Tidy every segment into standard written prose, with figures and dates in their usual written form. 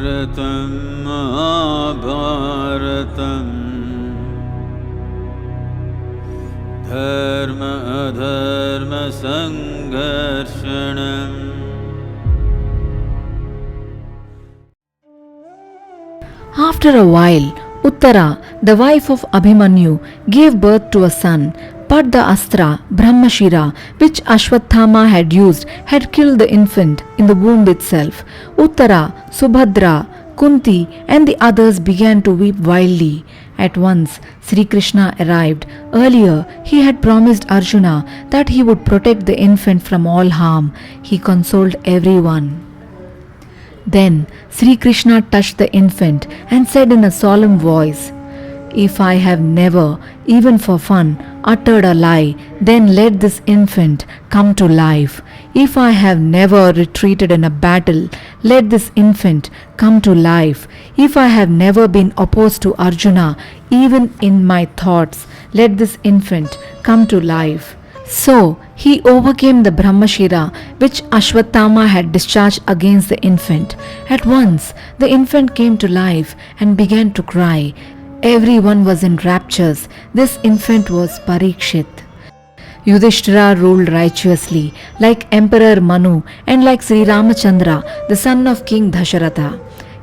Mahabharatam Dharma Adharma Sangharshanam. After a while, Uttara, the wife of Abhimanyu, gave birth to a son, but the astra, Brahmashira, which Ashwathama had used, had killed the infant in the womb itself. Uttara, Subhadra, Kunti and the others began to weep wildly. At once, Sri Krishna arrived. Earlier, he had promised Arjuna that he would protect the infant from all harm. He consoled everyone. Then Sri Krishna touched the infant and said in a solemn voice, "If I have never, even for fun, uttered a lie, then let this infant come to life. If I have never retreated in a battle, let this infant come to life. If I have never been opposed to Arjuna, even in my thoughts, let this infant come to life." So he overcame the Brahmashira which Ashwathama had discharged against the infant. At once the infant came to life and began to cry. Everyone was in raptures. This infant was Parikshit. Yudhishthira ruled righteously like Emperor Manu and like Sri Ramachandra, the son of King Dasharatha.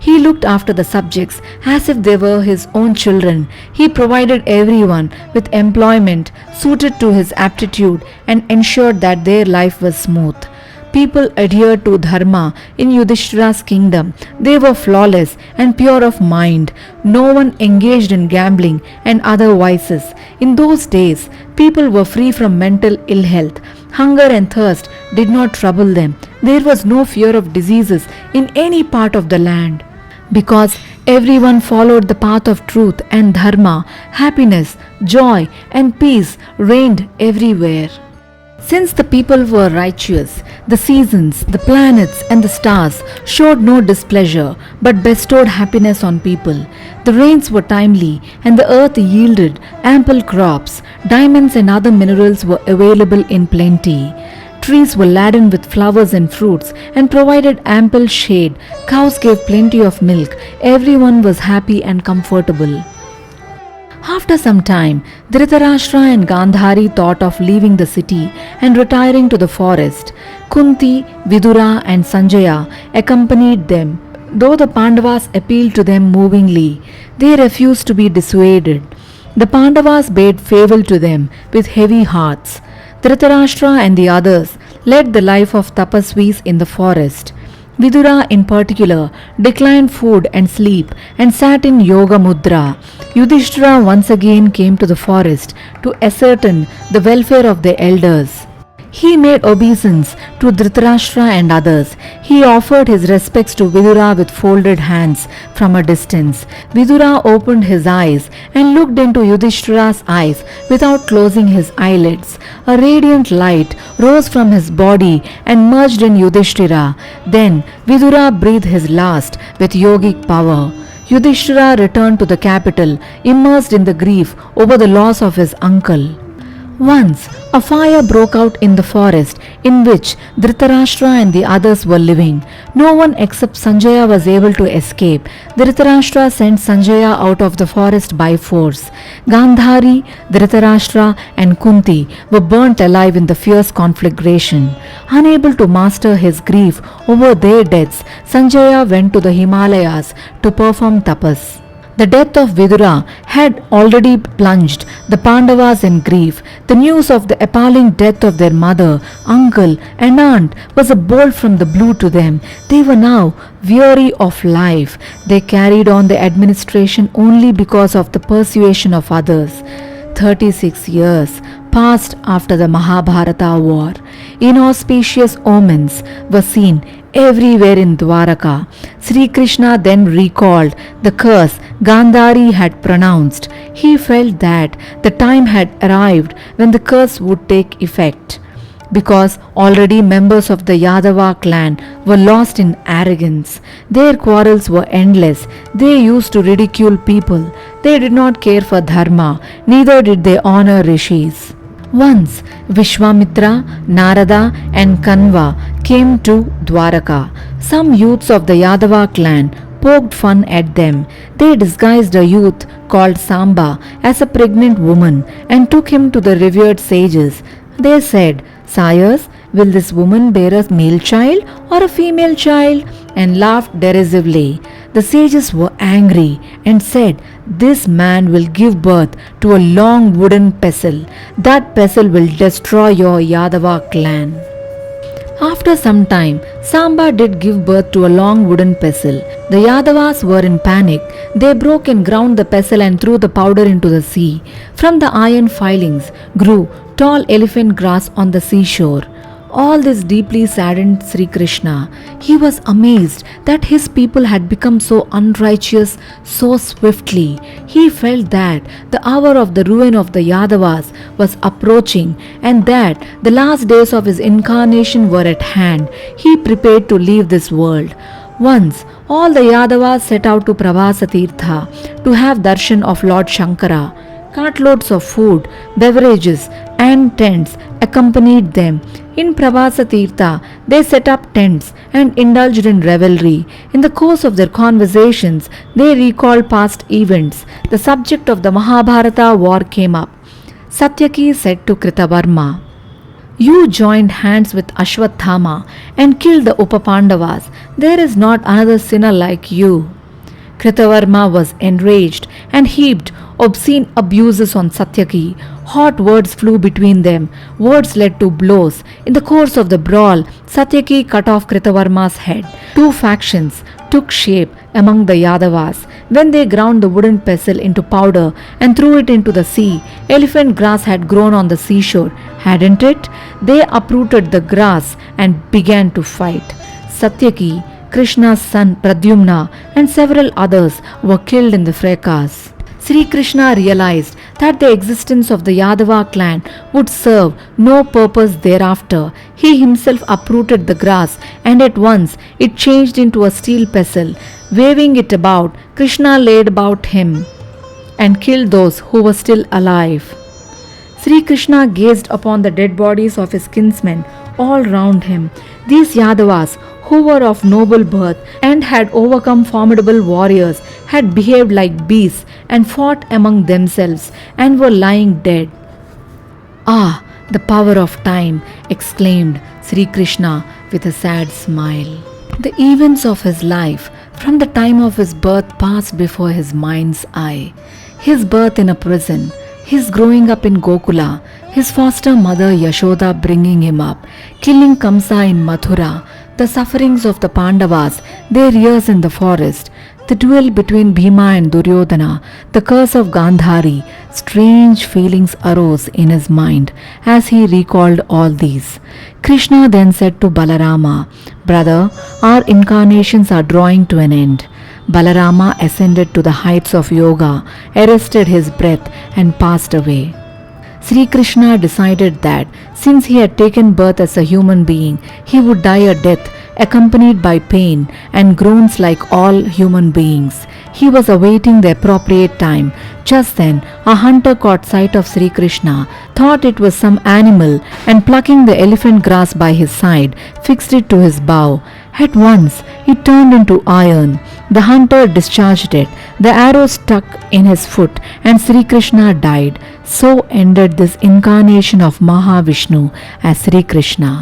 He looked after the subjects as if they were his own children. He provided everyone with employment suited to his aptitude and ensured that their life was smooth. People adhered to dharma in Yudhishthira's kingdom. They were flawless and pure of mind. No one engaged in gambling and other vices. In those days, people were free from mental ill health. Hunger and thirst did not trouble them. There was no fear of diseases in any part of the land. Because everyone followed the path of truth and dharma, happiness, joy and peace reigned everywhere. Since the people were righteous, the seasons, the planets and the stars showed no displeasure but bestowed happiness on people. The rains were timely and the earth yielded ample crops. Diamonds and other minerals were available in plenty. Trees were laden with flowers and fruits and provided ample shade. Cows gave plenty of milk. Everyone was happy and comfortable. After some time, Dhritharashtra and Gandhari thought of leaving the city and retiring to the forest. Kunti, Vidura and Sanjaya accompanied them. Though the Pandavas appealed to them movingly, they refused to be dissuaded. The Pandavas bade farewell to them with heavy hearts. Dhritarashtra and the others led the life of tapasvis in the forest. Vidura in particular declined food and sleep and sat in yoga mudra. Yudhishthira once again came to the forest to ascertain the welfare of the elders. He made obeisance to Dhritarashtra and others. He offered his respects to Vidura with folded hands from a distance. Vidura opened his eyes and looked into Yudhishthira's eyes without closing his eyelids. A radiant light rose from his body and merged in Yudhishthira. Then Vidura breathed his last with yogic power. Yudhishthira returned to the capital, immersed in the grief over the loss of his uncle. Once, a fire broke out in the forest in which Dhritarashtra and the others were living. No one except Sanjaya was able to escape. Dhritarashtra sent Sanjaya out of the forest by force. Gandhari, Dhritarashtra and Kunti were burnt alive in the fierce conflagration. Unable to master his grief over their deaths, Sanjaya went to the Himalayas to perform tapas. The death of Vidura had already plunged the Pandavas in grief. The news of the appalling death of their mother, uncle and aunt was a bolt from the blue to them. They were now weary of life. They carried on the administration only because of the persuasion of others. 36 years passed after the Mahabharata war. Inauspicious omens were seen everywhere in Dwaraka. Sri Krishna then recalled the curse Gandhari had pronounced. He felt that the time had arrived when the curse would take effect. Because already members of the Yadava clan were lost in arrogance. Their quarrels were endless. They used to ridicule people. They did not care for dharma, neither did they honor rishis. Once Vishwamitra, Narada and Kanva came to Dwaraka. Some youths of the Yadava clan poked fun at them. They disguised a youth called Samba as a pregnant woman and took him to the revered sages. They said, "Sires, will this woman bear a male child or a female child?" and laughed derisively. The sages were angry and said, "This man will give birth to a long wooden pestle. That pestle will destroy your Yadava clan." After some time, Samba did give birth to a long wooden pestle. The Yadavas were in panic. They broke and ground the pestle and threw the powder into the sea. From the iron filings grew tall elephant grass on the seashore. All this deeply saddened Sri Krishna. He was amazed that his people had become so unrighteous so swiftly. He felt that the hour of the ruin of the Yadavas was approaching and that the last days of his incarnation were at hand. He prepared to leave this world. Once, all the Yadavas set out to Pravasa Tirtha to have darshan of Lord Shankara. Cartloads of food, beverages, and tents accompanied them. In Pravasa Tirtha, they set up tents and indulged in revelry. In the course of their conversations, they recalled past events. The subject of the Mahabharata war came up. Satyaki said to Kritavarma, "You joined hands with Ashwathama and killed the Upapandavas. There is not another sinner like you." Kritavarma was enraged and heaped obscene abuses on Satyaki. Hot words flew between them. Words led to blows. In the course of the brawl, Satyaki cut off Kritavarma's head. Two factions took shape among the Yadavas. When they ground the wooden pestle into powder and threw it into the sea, elephant grass had grown on the seashore, hadn't it? They uprooted the grass and began to fight. Satyaki, Krishna's son Pradyumna, and several others were killed in the fracas. Sri Krishna realized that the existence of the Yadava clan would serve no purpose thereafter. He himself uprooted the grass and at once it changed into a steel pestle. Waving it about, Krishna laid about him and killed those who were still alive. Sri Krishna gazed upon the dead bodies of his kinsmen all round him. These Yadavas, who were of noble birth and had overcome formidable warriors, had behaved like beasts and fought among themselves and were lying dead. "Ah, the power of time!" exclaimed Sri Krishna with a sad smile. The events of his life from the time of his birth passed before his mind's eye. His birth in a prison, his growing up in Gokula, his foster mother Yashoda bringing him up, killing Kamsa in Mathura, the sufferings of the Pandavas, their years in the forest, the duel between Bhima and Duryodhana, the curse of Gandhari. Strange feelings arose in his mind as he recalled all these. Krishna then said to Balarama, "Brother, our incarnations are drawing to an end." Balarama ascended to the heights of yoga, arrested his breath, and passed away. Sri Krishna decided that since he had taken birth as a human being, he would die a death accompanied by pain and groans like all human beings. He was awaiting the appropriate time. Just then, a hunter caught sight of Sri Krishna, thought it was some animal, and plucking the elephant grass by his side, fixed it to his bow. At once, it turned into iron. The hunter discharged it. The arrow stuck in his foot, and Sri Krishna died. So ended this incarnation of Mahavishnu as Sri Krishna.